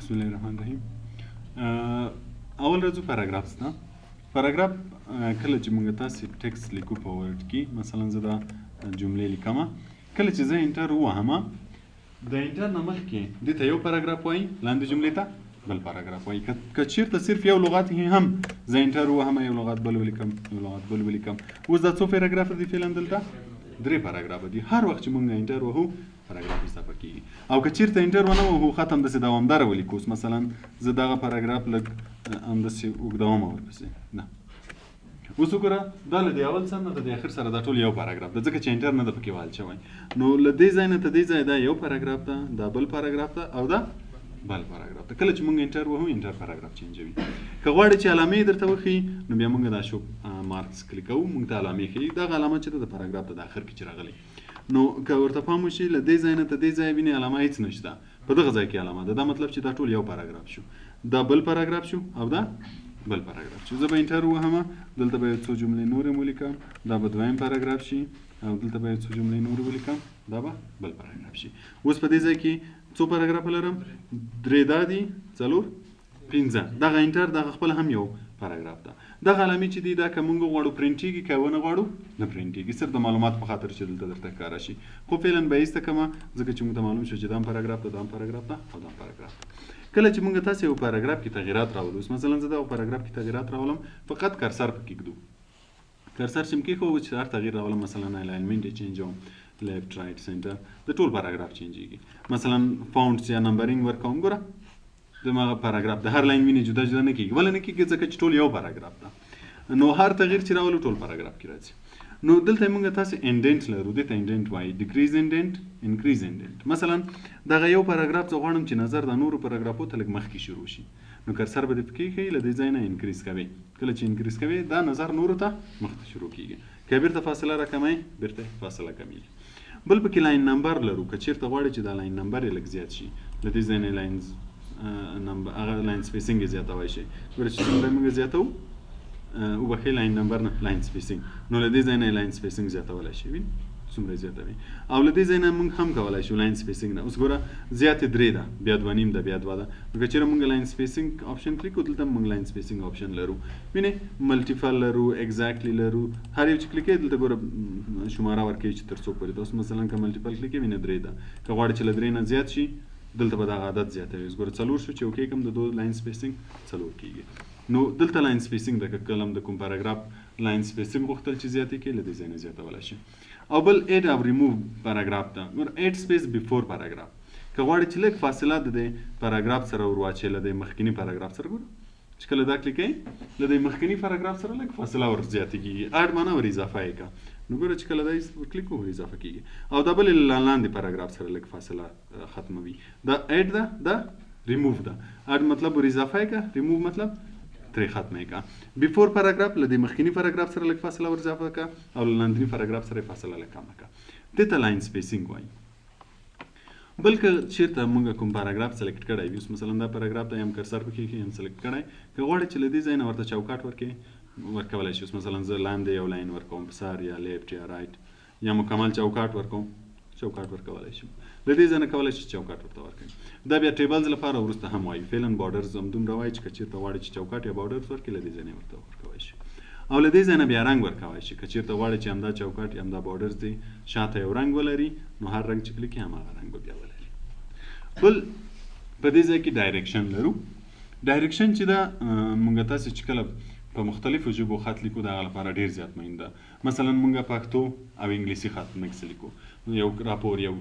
بسم الله الرحمن الرحیم. اول راځو پاراګراف ته. پاراګراف کله چې موږ تاسو ټیکست لیکو په ورډ کې، مثلا زه دا جملې لیکم، کله چې زه انټر ووهم د انټر نه مخکې دې ته یو پاراګراف وایي، لاندې جملې ته بل پاراګراف وایي. که چېرته صرف یو لغت هم زه انټر ووهم، یو لغت بل ولیکم، یو لغت بل ولیکم. اوس دا څو پاراګراف دي فعلا دلته؟ 3 پاراګراف دي. هر وخت چې موږ انټر ووهو پاراګراف اضافه کیږي. او که چېرته انټر ونه ووهو ختم داسې دوامداره ولیکو. اوس مثلا زه دغه پاراګراف لږ همداسې اوږدوم ورپسې نه. اوس وګوره دا له دې اول سره نه د اخر سره دا ټول یو پاراګراف ده، ځکه چې انټر نه ده پکې وال شوی. نو له دې ځای نه تر دې ځای دا یو پاراګراف ده، دا بل پاراګراف ده، او دا بل پاراګراف ده. کله چې موږ انټر ووهو انټر پاراګراف چینجوي. که غواړئ چې علامې درته وښیي نو بیا موږ دا شو مارکس کلیک کوو، موږ ته علامې ښیي. دغه علامه چې ده د پاراګراف ته د اخر کې چې راغلی. نو که ورته پام وشي له دې ځای نه تر دې ځای وینې علامه هېڅ نشته، په دغه ځای کې علامه ده. دا مطلب چې دا ټول یو پاراګراف شو، دا بل پاراګراف شو او دا بل پاراګراف شو. زه به انټر ووهم، دلته به یو څو جملې نورې ولیکم، دا به دویم پاراګراف شي، او دلته به یو څو جملې نورې ولیکم، دا به بل پاراګراف شي. اوس په دې ځای کې څو پاراګراف لرم؟ 3 دا دي، 4 5. دغه انټر دغه خپل هم یو پاراګراف ده. دغه علامې چې دي دا که موږ غواړو پرنټېږي، که ونه غواړو نه پرنټېږي، صرف د معلومات په خاطر چې دلته درته ښکاره شي. خو فعلا به یې ایسته کړمه ځکه چې موږ ته معلوم شو چې دا هم پاراګراف ده، دا هم پاراګراف ده، او دا هم پاراګراف ده. کله چې موږ تاسو یو پاراګراف کې تغییرات راولو، اوس مثلا زه دغه پاراګراف کې تغییرات راولم، فقط کرسر پکې ږدو. کرسر چې م کېښودو چې هر تغییر راولم، مثلا الاینمنټ یې چینجوم، لیفټ رایټ سنټر، د ټول پاراګراف چینجېږي. مثلا فاونټس یا نمبرینګ ورکوم، ګوره دغه پاراګراف د هر لاین وینې جدا جدا نه کېږي، ولې نه کېږي؟ ځکه چې ټول یو پاراګراف ده. نو هر تغییر چې راولو ټول پاراګراف کې راځي. نو دلته موږ تاسو انډنټ لرو، دې ته انډنټ وایي، ډیکریز انډنټ، انکریز انډنټ. مثلا دغه یو پاراګراف زه غواړم چې نظر د نورو پاراګرافو ته لږ مخکې شروع شي، نو کرسر به دې پکې ښیي، له دې ځای نه انکریز کوئ. کله چې انکریز کوئ دا نظر نورو ته مخته شروع کېږي. که بیرته فاصله راکمئ بیرته فاصله کمیږي. بل پکې لاین نمبر لرو، که چېرته غواړئ چې دا لاین نمبر یې لږ زیات شي، له دې ځای نه لاینز نمبر هغه لاین سپیسینګ یې زیاتوی شي. ګوره چې څومره موږ زیاتوو وبښئ لاین نمبر نه لاین سپیسینګ، نو له دې ځای نه لاین سپیسینګ زیاتولی شي. وینئ څومره زیاتوي. او له دې ځای نه موږ هم کولی شو لاین سپیسینګ نه. اوس ګوره زیاتې 3 ده، بیا 2.5 ده، بیا 2 ده. نو که چېرې موږ لاین سپیسینګ آپشن کلیک کړو، دلته موږ لاین سپیسینګ آپشن لرو. وینئ ملټیپل لرو، ایګزیکټلی لرو. هر یو چې کلیک کوئ دلته ګوره شماره ورکوي چې تر څو پورې ده. اوس مثلا که ملټیپل کلیک کوئ وینئ 3 ده. که غواړئ چې له 3 نه زیات شي دلته به دغه عدد زیاتوي. اوس ګوره 4 شو، چې اوکې کوم د 2 لاین سپیسینګ 4 کېږي. نو دلته لاین سپیسینګ ده، که کله د کوم پاراګراف لاین سپیسینګ غوښتل چې زیاتې کړي، له دې ځای نه زیاتولی شي. او بل ایډ او ریموو پاراګراف ده. ګوره ایډ سپیس بیفور پاراګراف. که غواړئ چې لږ فاصله د دې پاراګراف سره ور واچوئ، له دې مخکیني پاراګراف سره، ګوره چې کله دا کلیک کوئ له دې مخکیني پاراګراف سره لږ فاصله ور زیاتې کېږي. اډ معنا ور اضافه یې کړه. نو ګوره چې کله دا ور کلیک کوو اضافه کېږي. او دا بل لاندې پاراګراف سره لږ فاصله ختموي. دا ایډ ده، دا ریموو ده. اډ مطلب ور اضافه یې کړه، ریموو مطلب ترې ختمه یې کړه. بیفور پاراګراف له دې مخکیني پاراګراف سره لږ فاصله ور اضافه کړه، او له لاندني پاراګراف سره یې فاصله لږ کمه کړه. دې ته لاین سپیسینګ وایي. بل که چېرته موږ کوم پاراګراف سلیکټ کړی وي، اوس مثلا دا پاراګراف ته یم کرسر پکې ایښی یم سلیکټ کړی، که غواړئ چې له دې ځای نه ورته چوکاټ ورکولی شي. اوس مثلا زه لاندې یو لاین ورکوم په سر، یا لیفټ یا رایټ، یا مکمل چوکاټ ورکوم، چوکاټ ورکولی شم. له دې ځای نه کولی شي چوکاټ ورته ورکوي. دا بیا ټیبلز لپاره وروسته هم وایي. فعلا بارډرز همدومره وایي چې که چېرته غواړئ چې چوکاټ یا بارډرز ورکړي، له دې ځای نه ورته ورکولی شي. او له دې ځای نه بیا رنګ ورکولی شي. که چېرته غواړئ چې همدا چوکاټ یا همدا بارډرز دی شاته یو رنګ ولري، نو هر رنګ چې کلیک کړي هماغه رنګ به بیا ولري. بل په دې ځای کې ډایرکشن لرو. ډایرکشن چې ده موږ تاسې چې کله په مختلفو ژبو خط لیکو د هغه لپاره ډېر زیات مهم ده. مثلا موږ پښتو او انګلیسي خط مکس لیکو. یو راپور یو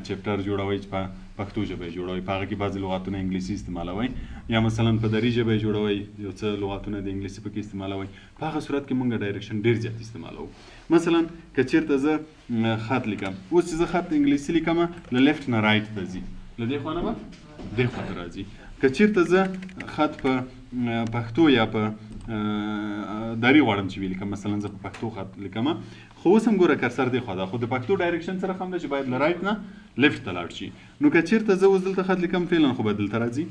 چپټر جوړوئ چې په پښتو ژبه یې جوړوئ، په هغه کې بعضې لغاتونه انګلیسي استعمالوئ، یا مثلا په دري ژبه یې جوړوئ، یو څه لغاتونه د انګلیسي پکې استعمالوئ. په هغه صورت کې موږ ډایرکشن ډېر زیات استعمالوو. مثلا که چېرته زه خط لیکم، اوس چې زه خط انګلیسي لیکم له لیفټ نه رایټ ته ځي، له دې خوا نه به دې خوا ته راځي. که چېرته زه خط په پښتو یا په دري غواړم چې ولیکم، مثلا زه په پښتو خط لیکم، خو اوس هم ګوره کرسر دې خوا ده، خو د پښتو ډایرکشن سره هم ده چې باید له رایټ نه لیفټ ته لاړ شي. نو که چېرته زه اوس دلته خط لیکم فعلا خو به دلته راځي.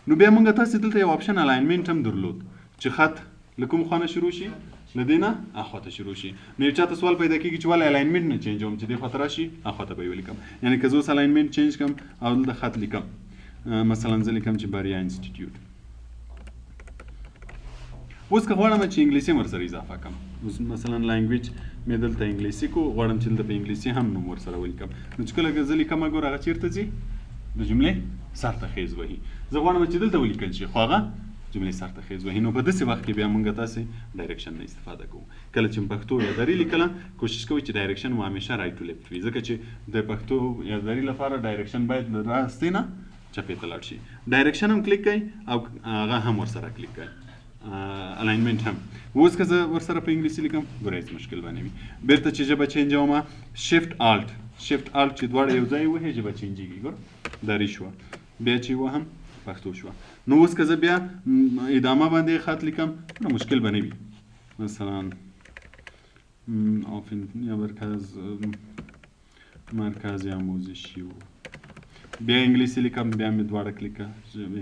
نو بیا موږ تاسې دلته یو آپشن الاینمنټ هم درلود چې خط له کوم خوا نه شروع شي، له دې نه اخوا ته شروع شي. نو یو چاته سوال پیدا کېږي چې ولې الاینمنټ نه چینجوم چې دې خوا ته راشي اخوا ته به یې ولیکم. یعنې که زه اوس الاینمنټ چینج کړم او دلته خط لیکم، مثلا زه لیکم چې بریا انسټیټیوټ. اوس که غواړم چې انګلیسي هم ورسره اضافه کړم، اوس مثلا لانګویج مې دلته انګلیسي کو، غواړم چې دلته په انګلیسي هم نوم ورسره ولیکم، نو چې کله زه لیکم ګوره هغه چېرته ځي؟ د جملې سر ته خیز وهي. زه غواړم چې دلته ولیکل شي خو هغه جملې سر ته خیز وهي. نو په داسې وخت کې بیا موږ تاسې ډایرکشن نه استفاده کوو. کله چې پښتو یا دري لیکله کوشش کوئ چې ډایرکشن مو همیشه رایټ ټو لیفټ وي، ځکه چې د پښتو یا دري لپاره ډایرکشن باید له راستې نه چپې ته لاړ شي. ډایرکشن هم کلیک کوئ او هغه هم ورسره کلیک کوئ، الاینمنټ هم. اوس که زه ورسره په انګلیسي لیکم ګوره هېڅ مشکل به نه وي. بیرته چې ژبه چینجومه شفټ الټ چې دواړه یو ځای ووهې ژبه چینجېږي. ګوره دري شوه، بیا چې وهم پښتو شوه. نو اوس که زه بیا ادامه باندې خط لیکم نو مشکل به نه وي. مثلا یا مرکز آموزشی و بیا انګلیسي لیکم، بیا مې دواړه کلیکه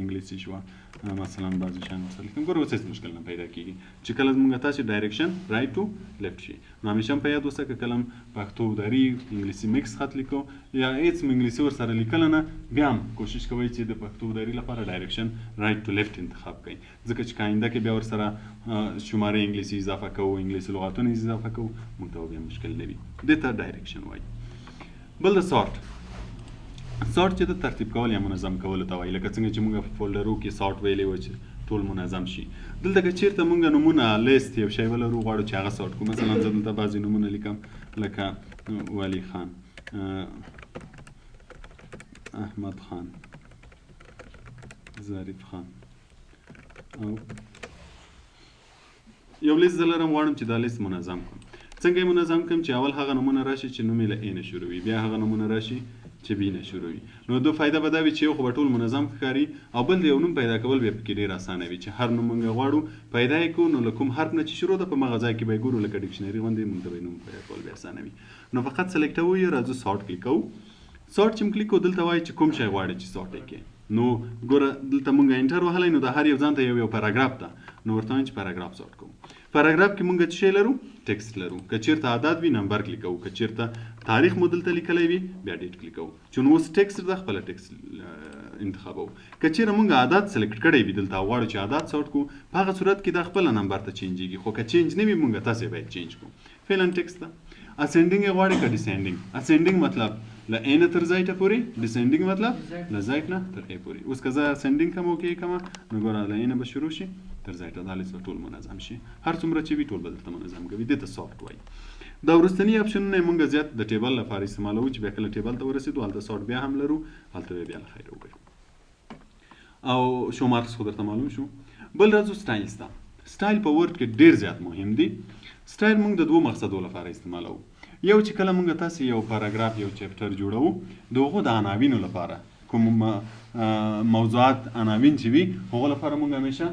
انګلیسي شوه. مثلا بعضې شیان ورسره لیکم، ګوره اوس هېڅ مشکل نه پیدا کېږي چې کله زموږ تاسې ډایرکشن رایټ ټو لیفټ شي. نو همیشه هم په یاد وسه که کله هم پښتو دري انګلیسي مکس خط لیکو یا هېڅ انګلیسي ورسره لیکله نه، بیا هم کوشش کوئ چې د پښتو دري لپاره ډایرکشن رایټ ټو لیفټ انتخاب کړئ، ځکه چې که آینده کې بیا ورسره شماره انګلیسي اضافه کوو، انګلیسي لغاتونه اضافه کوو، موږ ته بیا مشکل نه وي. دې ته ډایرکشن وایي. بل د سارټ چې د ترتیب کول یا منظم کولو ته وایي، لکه څنګه چې موږ په فولډرو کې سارټ ویلی وو چې ټول منظم شي. دلته که چېرته موږ نومونه لیست یو شی ولرو غواړو چې هغه سارټ کړو، مثلا زه دلته بعضې نومونه لیکم لکه ولی خان، احمد خان، ظریف خان، او یو لیست زه لرم غواړم چې دا لیست منظم کړم. څنګه یې منظم کړم؟ چې اول هغه نومونه راشي چې نوم یې له ا نه شروع وي، بیا هغه نومونه راشي چې بي نه شروع وي. نو دو فایده به دا وي چې یو خو به ټول منظم ښکاري، او بل د یو نوم پیدا کول بیا پکې ډېر اسانه وي چې هر نوم موږ غواړو پیدا یې کړو، نو له کوم حرف نه چې شروع ده په همغه ځای کې به یې ګورو لکه ډکشنري غوندې، موږ ته به یې نوم پیدا کول بیا اسانه وي. نو فقط سلیکټوو یې، راځو سارټ کلیک کوو. سارټ چې کلیک کوو دلته وایي چې کوم شی غواړي چې سارټ یې کړي. نو ګوره دلته موږ انټر وهلی، نو د هر یو ځان ته یو پاراګراف ده، نو ورته وایم چې پاراګراف سارټ کوو. پاراګراف کې موږ څه شی لرو؟ ټکسټ لرو. که چېرته عدد وي نمبر کلیک کوو، که چېرته تاریخ مو دلته لیکلی وي بیا ډیټ کلیک کوو. چې نو اوس ټکسټ ده خپله ټکسټ انتخابوو. که چېرې موږ عدد سلیکټ کړی وي دلته غواړو چې عدد سارټ کړو، په هغه صورت کې دا خپله نمبر ته چینجېږي، خو که چینج نه وي موږ تاسې باید چینج کړو. فعلا ټکسټ ده. اسینډینګ یې غواړي که ډیسینډینګ؟ اسینډینګ مطلب له ا نه تر ځای ته پورې، ډیسینډینګ مطلب له ځای نه تر ا پورې. اوس که زه اسینډینګ کوم اوکې کومه، نو ګوره له ا نه به شروع شي تر ځای ته، دا لیست به ټول منظم شي، هر څومره چې وي ټول به دلته منظم کوي. دې ته سارټ وایي. دا وروستني اپشنونه یې موږ زیات د ټیبل لپاره استعمالوو چې بیا کله ټیبل ته ورسېدو هلته سارټ بیا هم لرو، هلته بیا له خیره وګورو. او شو مارکس خو درته معلوم شو. بل راځو سټایلز ته. سټایل په ورډ کې ډېر زیات مهم دی. سټایل موږ د دوو مقصدو لپاره استعمالوو. یو چې کله موږ تاسې یو پاراګراف یو چپټر جوړوو د هغو د عناوینو لپاره، کوم موضوعات عناوین چې وي هغو لپاره موږ همیشه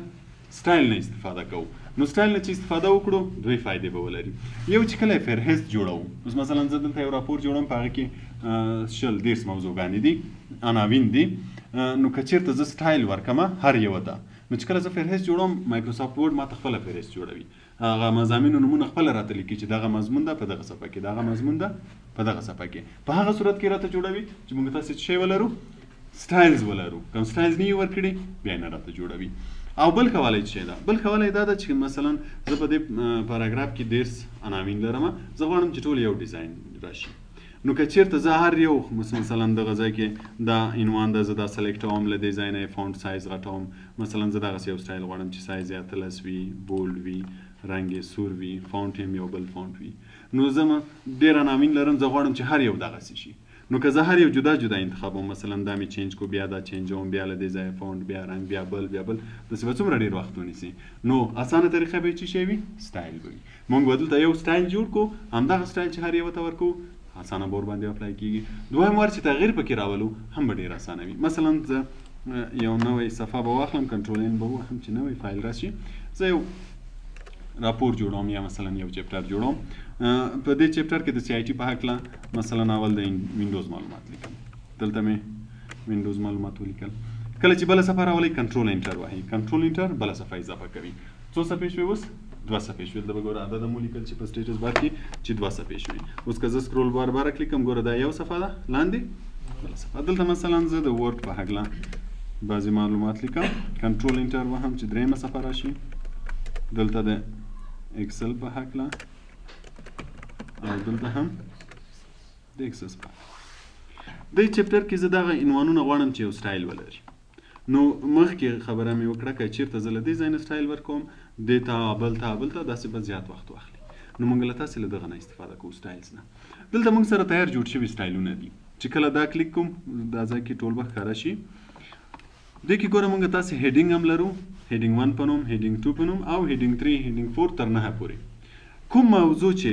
سټایل نه استفاده کوو. نو سټایل نه چې استفاده وکړو دوی فایدې به ولري. یو چې کله فهرست جوړوو، اوس مثلا زه دلته یو راپور جوړوم په هغه کې 30 موضوعګانې دي، عناوین دي، نو که چېرته زه سټایل ورکمه هر یوه ته، نو چې کله زه فهرست جوړوم مایکروسافټ ورډ ما ته خپله فهرست جوړوي، هغه مضامینو نومونه خپله راته لیکي چې دغه مضمون ده په دغه صفحه کې، دغه مضمون ده په دغه صفحه کې. په هغه صورت کې راته جوړوي چې موږ تاسې څه شی ولرو؟ سټایلز ولرو. کوم سټایلز نه یې ورکړي بیا نه راته جوړوي. او بل کولی څه ده؟ بل کولی دا ده چې مثلا زه په دې پاراګراف کې 30 عناوین لرم، زه غواړم چې ټول یو ډیزاین راشي. نو که چېرته زه هر یو مثلا دغه ځای کې دا عنوان ده، زه دا سلیکټوم، له دې ځای نه یې فونټ سایز غټوم، مثلا زه دغسې یو سټایل غواړم چې سایز یې 18 وي، بولډ وي، رنګ یې سور وي، فونټ یې یو بل فونټ وي. نو زه ډېر عناوین لرم، زه غواړم چې هر یو دغسې شي. نو که زه هر یو جدا جدا انتخابوم، مثلا دا مې چینج کو، بیا دا چینجوم، بیا له دې ځایه فونټ، بیا رنګ، بیا بل داسې به څومره ډېر وخت ونیسي. نو اسانه طریقه به یې څه شی وي؟ سټایل به وي. موږ به دلته یو سټایل جوړ کړو، همدغه سټایل چې هر یوه ته ورکوو اسانه بور باندې اپلای کېږي. دویم وار چې تغییر پکې راولو هم به ډېر اسانه وي. مثلا زه یو نوی صفحه به واخلم، کنټرول ان به ووهم چې نوی فایل راشي، زه یو راپور جوړوم یا مثلا یو چپټر جوړوم. په دې چپټر کې د سی آی ټي په هکله مثلا اول د وینډوز معلومات لیکم، دلته مې وینډوز معلومات ولیکل. کله چې بله صفحه راولئ کنټرول انټر وهئ، کنټرول انټر بله صفحه اضافه کوي. څو صفحې شوې اوس؟ 2 صفحې شوې. دلته به ګوره عدد مو لیکل چې په سټیټس بار کې چې 2 صفحې شوې. اوس که زه سکرول بار کلیک کوم، ګوره دا یو صفحه ده، لاندې بله صفحه. دلته مثلا زه د ورډ په هکله بعضې معلومات لیکم کنټرول انټر وهم چې درېیمه صفحه راشي دلته د اکسل په هکله او دلته هم د اکسس په دې چپټر کې زه دغه عنوانونه غواړم چې یو سټایل ولري نو مخکې خبره مې وکړه که چېرته زه له دې ځای نه سټایل ورکوم دې ته بل ته داسې به زیات وخت واخلي نو موږ له تاسې له دغه نه استفاده کوو سټایلز نه دلته موږ سره تیار جوړ شوي سټایلونه دي چې کله دا کلیک کوم دا ځای کې ټول به ښکاره شي دې کې ګوره موږ تاسې هیډینګ هم لرو هیډینګ 1 په نوم هیډینګ 2 په نوم او هیډینګ 3 هیډینګ 4 تر 9 پورې کوم موضوع چې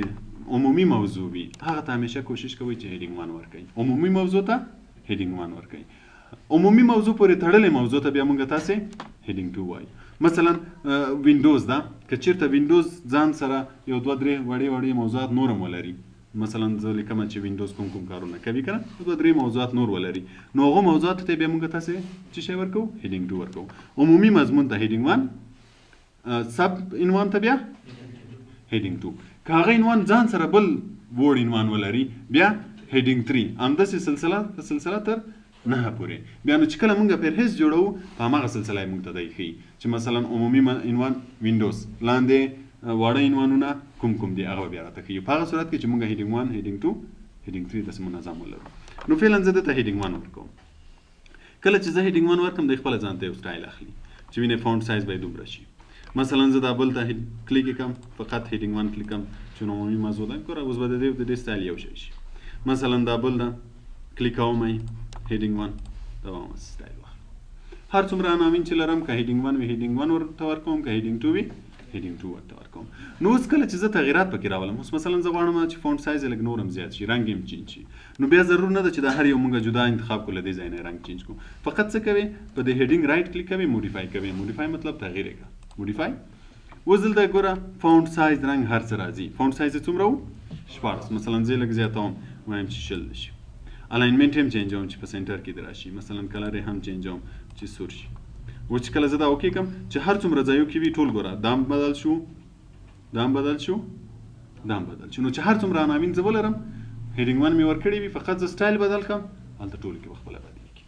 عمومي موضوع وي هغه ته همیشه کوشش کوئ چې هیډینګ 1 ورکړئ عمومي موضوع ته هیډینګ 1 ورکړئ عمومي موضوع پورې تړلې موضوع ته بیا موږ تاسې هیډینګ 2 وایو مثلا وینډوز ده که چېرته وینډوز ځان سره یو دوه درې وړې موضوعات نور هم ولري مثلا زه لیکم چې وینډوز کوم کارونه کوي که نه دوه درې موضوعات نور ولري نو هغو موضوعاتو ته بیا موږ تاسې څه شی ورکوو هیډینګ 2 ورکوو عمومي مضمون ته هیډینګ 1 سب عنوان ته بیا هیډینګ 2 که هغه عنوان ځان سره بل وړ عنوان ولري بیا هیډینګ 3 همداسې سلسله تر 9 پورې بیا نو چې کله موږ فهرست جوړوو په هماغه سلسله یې موږ ته دی ښیي چې مثلا عمومي عنوان وینډوز لاندې واړه عنوانونه کوم دي هغه بیا راته ښیي په هغه صورت کې چې موږ هیډینګ 1 هیډینګ 2 هیډینګ 3 داسې منظم ولرو نو فعلا زه دته هیډینګ 1 ورکوم کله چې زه هیډینګ 1 ورکړم دی خپله ځان ته یو سټایل اخلي چې وینې فونټ سایز به یې دومره شي مثلا زه دا بل ته کلیک کړم فقط هیډینګ 1 کلیک کړم چې عمومي موضوع ده ګوره اوس به د دې سټایل یو شی شي مثلا دا بل ده کلیک کوم هیډینګ 1 دا به هم سټایل واخلم هر څومره عناوین چې لرم که هیډینګ 1 وي هیډینګ 1 ورته ورکوم که هیډینګ 2 وي هیډینګ 2 ورته ورکوم نو اوس کله چې زه تغیرات پکې راولم اوس مثلا زه غواړم چې فونټ سایز یې لږ نور هم زیات شي رنګ یې هم چینج شي نو بیا ضرور نه ده چې دا هر یو موږ جدا انتخاب کړو له دې ځای نه رنګ چینج کړو فقط څه کوې په دې هیډینګ رایټ کلیک کوې موډیفای کوې موډیفای مطلب تغییر یې کړه موډیفای اوس دلته ګوره فونټ سایز رنګ هر څه راځي فونټ سایز یې څومره و 14 مثلا زه یې لږ زیاتوم وایم چې 20 شي الاینمنټ هم چینجوم چې په سنټر کې دې راشي مثلا کلر یې هم چینجوم چې سور شي اوس چې کله زه دا اوکې کړم چې هر څومره ځایو کې وي ټول ګوره دا هم بدل شو نو چې هر څومره عناوین زه ولرم هیډینګ 1 مې ورکړی وي فقط زه سټایل بدل کړم هلته ټولو کې به خپله بدلېږي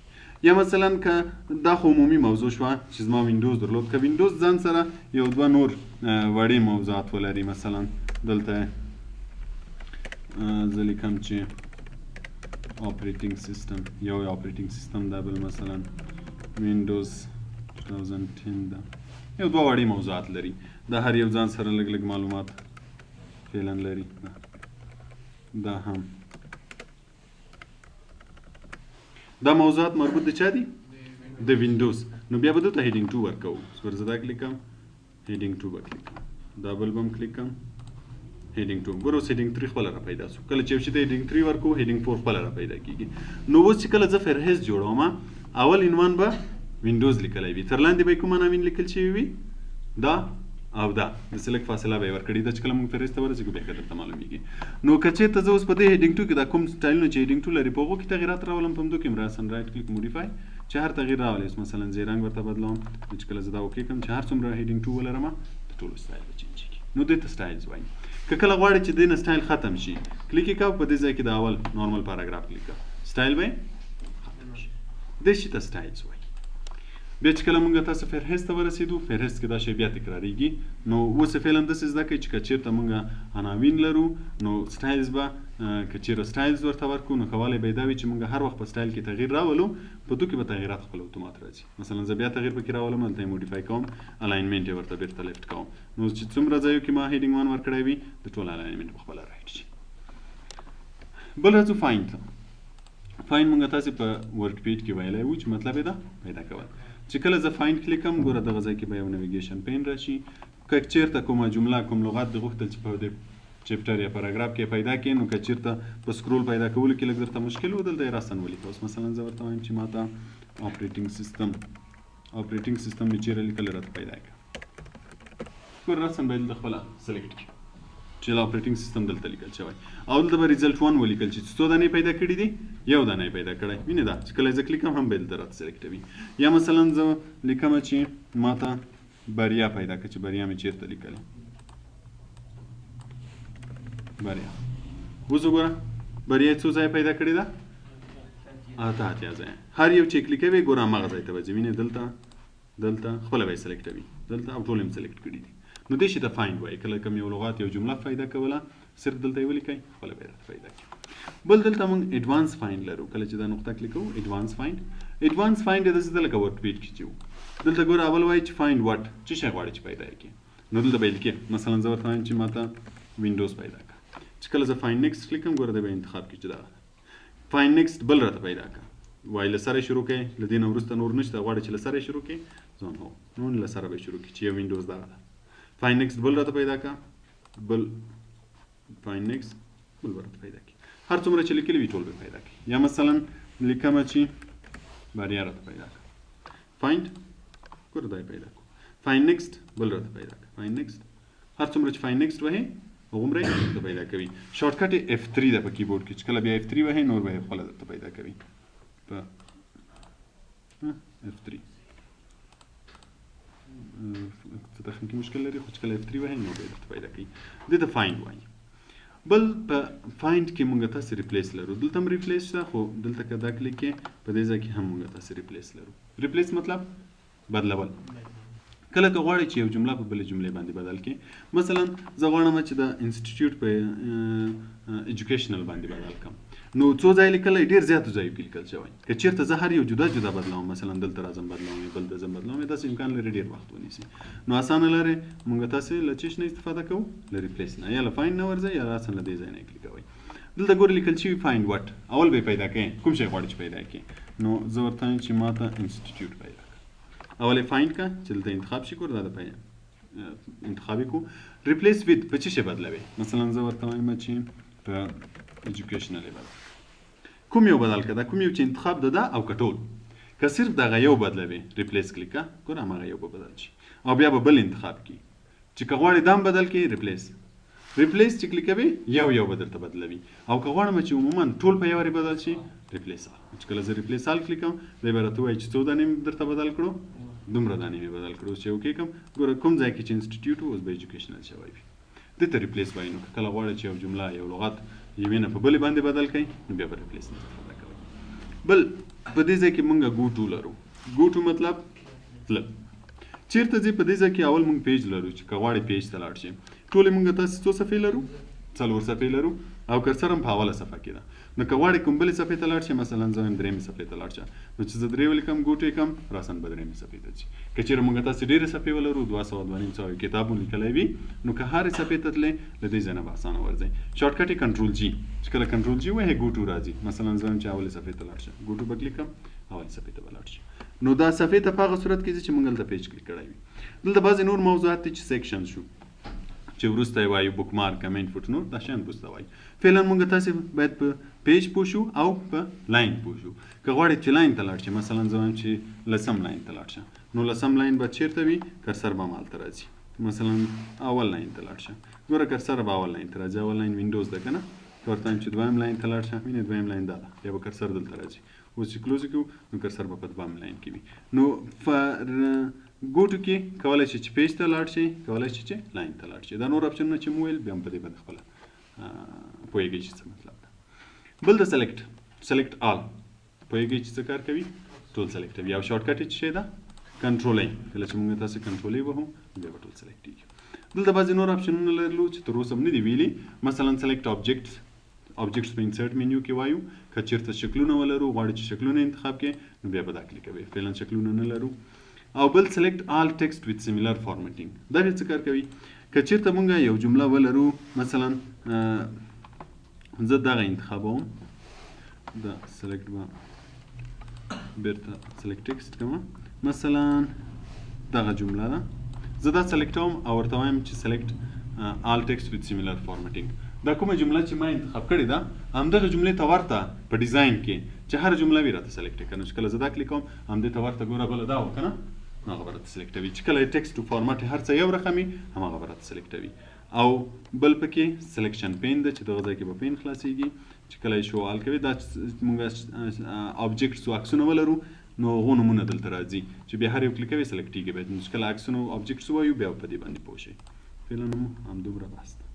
یا مثلا که دا خو عمومي موضوع شوه چې زما وینډوز درلود که وینډوز ځان سره یو دوه نور وړې موضوعات ولري مثلا دلته زه لیکم چې اپریټینګ سیسټم یو اپریټینګ سیسټم دا بل مثلا وینډوز 2010 ده یو دوه وړې موضوعات لري دا هر یو ځان سره لږ معلومات فعلا لري دا هم دا موضوعات مربوط د چا دي د وینډوز نو بیا به دلته هیډینګ 2 ورکوو ورزه دا کلیک کوم هیډینګ 2 به کلیک کوم دا بل به هم کلیک کوم هیډینګ 2 ګوره اوس هیډینګ 3 خپله را پیدا شو کله چې یو شي ته هیډینګ 3 ورکوو هیډینګ 4 خپله را پیدا کېږي نو اوس چې کله زه فهرست جوړوم اول عنوان به وینډوز لیکلی وي تر لاندې به یې کوم عناوین لیکل شوي وي دا او دا د سلک فاصله به یې ورکړې ده چې کله موږ فهرست ته ورسېږو بیا درته معلومیږي نو که چېرته زه اوس په دې هیډینګ 2 کې دا کوم سټایلونه چې هیډینګ 2 لري په هغو کې تغیرات راولم په همدو کې هم راسن رایټ کلیک موډیفای چې هر تغییر راولي اوس مثلا زه رنګ ورته بدلوم چې کله زه دا اوکې کړم چې هر څومره هیډینګ 2 ولرم د ټولو سټایل به چینجېږي نو دې ته سټایلز وایي که کله غواړې چې دې نه سټایل ختم شي کلیک یې کوه په دې ځای کې د اول نارمل پاراګراف کلیک کوه سټایل به ختم شي دې شي ته سټایلز وایي بیا چې کله موږ تاسو فهرست ته ورسېدو فهرست کې دا شی بیا تکراریږي نو اوس یې فعلا داسې زده کړئ چې که چېرته موږ عناوین لرو نو سټایلز به که چېرته سټایلز ورته ورکړو نو ښه والی به یې دا وي چې موږ هر وخت په سټایل کې تغییر راولو په دو کې به تغییرات خپل اتومات راځي مثلا زه بیا تغییر پکې راولم هلته یې موډیفای کوم الاینمنټ یې ورته بېرته لیفټ کوم نو چې څومره ځایو کې ما هیډینګ 1 ورکړی وي د ټول الاینمنټ به خپله رایټ شي بل راځو فایند ته فایند موږ تاسې په ورډ پیج کې ویلی وو چې مطلب یې ده پیدا کول چې کله زه فایند کلیک کوم ګوره دغه ځای کې به یو نویګیشن پین راشي که چېرته کومه جمله کوم لغات دې غوښتل چې په دې چپټر یا پاراګراف کې پیدا کړې نو که چېرته په سکرول پیدا کولو کې لږ درته مشکل و دلته یې راسن ولیکه اوس مثلا زه ورته وایم چې ما ته اپریټینګ سیسټم مې چېرې لیکلی راته پیدا کړه ګوره راسن به یې دلته خپله سلیکټ کړي چې اپریټینګ سیسټم دلته لیکل شوی او دلته به ریزلټ 1 ولیکل چې څو دانې پیدا کړي دي یو دانه یې پیدا کړی وینې دا چې کله زه کلیک کوم هم به یې دلته راته سلیکټوي یا مثلا زه لیکم چې ما ته بریا پیدا کړه چې بریا مې چېرته لیکلې بریا اوس وګوره بریا څو ځایه پیدا کړې ده اته اتیا ځای هر یو چې کلیک کوي ګوره هماغه ځای ته به ځي وینې دلته خپله به یې سلیکټوي دلته او ټول یې سلیکټ کړي دي نو دې شي ته فایند وایي کله کوم یو لغات یو جمله پیدا کوله صرف دلته یې ولیکئ خپله به یې راته پیدا کړي بل دلته موږ ایډوانس فایند لرو کله چې دا نقطه کلیک کوو ایډوانس فایند یې داسې ده لکه ورډ پیډ کې چې وو دلته ګوره اول وایي چې فایند واټ څه شی غواړي چې پیدا یې کړي نو دلته به یې لیکې مثلا زه ورته وایم چې ماته وینډوز پیدا کړه چې کله زه فایند نیکسټ کلیک کوم ګوره دی به انتخاب کړي چې دغه فایند نیکسټ بل راته پیدا کړه وایي له سره شروع کړئ له دې نه وروسته نور نشته غواړي چې له سره شروع کړئ ځان هو نو له سره به شروع کړي چې یو وینډوز دغه ده فایند نیکسټ بل راته پیدا کړه بل فایند نیکسټ بل به راته پیدا کړي هر څومره چې لیکلي وي ټول به پیدا کړي یا مثلا لیکمه چې بریا راته پیدا کړه فایند ګوره دا یې پیدا کړو فایند نیکسټ بل راته پیدا کړه فایند نیکسټ هر څومره چې فایند نیکسټ وهې هغومره یې درته پیدا کوي شارټکټ یې F3 ده په کیبورډ کې چې کله بیا F3 وهې نور به یې خپله درته پیدا کوي په F3 څه تخنیکي مشکل لري خو چې کله F3 وهې نور به یې درته پیدا کوي دې ته فایند وایي بل په فایند کې موږ تاسې ریپلیس لرو دلته هم ریپلیس شته خو دلته که دا کلیک کې په دې ځای کې هم موږ تاسې ریپلیس لرو ریپلیس مطلب بدلول کله که غواړئ چې یو جمله په بلې جملې باندې بدل کړي مثلا زه غواړم چې د انسټیټیوټ په ایجوکیشنل باندې بدل کړم نو څو ځای لیکلی ډېر زیاتو ځایو کې لیکل شوی که چېرته زه هر یو جدا جدا بدلوم مثلا دلته راځم بدلوم بل ته ځم بدلوم داسې امکان لري ډېر وخت ونیسي نو اسانه لارې موږ تاسې له څه شي نه استفاده کوو له ریپلیس نه یا له فایند نه ورځئ یا راسن له دې ځای نه یې کلیکوئ دلته ګوره لیکل شوي فایند واټ اول به یې پیدا کړئ کوم شی غواړئ چې پیدا کړي نو زه ورته وایم چې ما ته انسټیټیوټ پیدا کړه اول یې فایند کړه چې دلته انتخاب شي ګوره دا د انتخاب یې کړو ریپلیس وید په څه شی بدلوي مثلا زه ورته وایم چې په ایجوکیشنل یې بدل کوم یو بدل کړه دا کوم یو چې انتخاب ده او که ټول که صرف دغه یو بدلوي ریپلیس کلیک کړه ګوره هماغه یو به بدل شي او بیا به بل انتخاب کړي چې که غواړې دا هم بدل کړي ریپلیس چې کلیک کوي یو به درته بدلوي او که غواړم چې عموما ټول په یو بدل شي ریپلیس آل چې کله زه ریپلیس آل کلیک کوم دی به راته وایي چې څو دانې مې درته بدل کړو دومره دانې مې بدل کړو چې یو کې کوم ګوره کوم ځای کې چې انسټیټیوټ اوس به ایجوکیشنل شوی وي دې ته ریپلیس وایي نو که کله غواړئ چې یو جمله یو لغت یوې نه په بلې باندې بدل کړئ نو بیا به ریپلیس نه استفاده کوئ بل په دې ځای کې موږ ګو ټو لرو ګو ټو مطلب تلل چیرته ځي په دې ځای کې اول موږ پیج لرو چې که غواړئ پیج ته لاړ شئ ټولې موږ تاسې څو صفحې لرو 4 صفحې لرو او کرسر هم په اوله صفحه کې ده نو که غواړئ کوم بلې صفحې ته لاړ شئ مثلا زه وایم درېیمې صفحې ته لاړ شه نو چې زه درې ولیکم ګوټ یې کړم راسن به درېیمې صفحې ته ځي که چېرې موږ تاسې ډېرې صفحې ولرو 200 250 کتاب مو لیکلی وي نو که هرې صفحې ته تلئ له دې ځای نه به اسانه ورځئ شارټکټ یې کنټرول جي چې کله کنټرول جي وایې ګوټو راځي مثلا زه وایم چې اولې صفحې ته لاړ شه ګوټو به کلیک کړم اولې صفحې ته به لاړ شي نو دا صفحې ته په هغه صورت کې ځي چې موږ هلته پیج کلیک کړی وي دلته بعضې نور موضوعات دي چې سیکشن شو چې وروسته یې وایو بک مارک کمنټ فوټ نوټ دا شیان وروسته وایو فعلا موږ تاسې باید په پیج پوه شو او په لاین پوه شو که غواړئ چې لاین ته لاړ شئ مثلا زه وایم چې لسم لاین ته لاړ شه نو لسم لاین به چېرته وي کرسر به همالته راځي مثلا اول لاین ته لاړ شه ګوره کرسر به اول لاین ته راځي اول لاین وینډوز ده که نه که ورته وایم چې دویم لاین ته لاړ شه وینې دویم لاین دا ده بیا به کرسر دلته راځي اوس چې کلوز کړو نو کرسر به په دویم لاین کې وي نو ګوټو کې کولی شئ چې پیج ته لاړ شئ کولی شئ چې لاین ته لاړ شئ دا نور اپشنونه چې مو ویل بیا هم په دې باندې خپله پوهېږئ چې څه مطلب ده بل د سلیکټ آل پوهېږئ چې څه کار کوي ټول سلیکټوي او شارټکټ یې څه شی ده کنټرول ای کله چې موږ تاسې کنټرول ای وهو بیا به ټول سلیکټېږي دلته بعضې نور اپشنونه لرلو چې تر اوسه هم نه دي ویلي مثلا سلیکټ آبجکټس په انسرټ مینیو کې وایو که چېرته شکلونه ولرو غواړئ چې شکلونه انتخاب کړئ نو بیا به دا کلیکوئ فعلا شکلونه نه لرو او بل سلیکټ آل ټیکسټ ویت سیمیلر فارمیټینګ دا بیا څه کار کوي که چېرته موږ یو جمله ولرو مثلا زه دغه انتخابوم دا سلیکټ به بیرته سلیکټ ټیکسټ کوم مثلا دغه جمله ده زه دا سلیکټوم او ورته وایم چې سلیکټ آل ټیکسټ ویت سیمیلر فارمیټینګ دا کومه جمله چې ما انتخاب کړې ده همدغه جملې ته ورته په ډیزاین کې چې هر جمله وي راته سلیکټ کړه نو چې کله زه دا کلیک کوم همدې ته ورته ګوره بله دا وه که نه نو هغه به راته سلیکټوي چې کله یې ټیکسټ فارمټ هر څه یو رقم وي هماغه به راته سلیکټوي او بل پکې سلیکشن پین ده چې دغه ځای کې به پین خلاصېږي چې کله یې شو آل کوي دا موږ آبجکټس او عکسونه ولرو نو هغو نومونه دلته راځي چې بیا هر یو کلیکوي سلیکټېږي باید نو چې کله عکسونه او آبجکټس ووایو بیا په دې باندې پوه شئ فعلا همدومره بس ده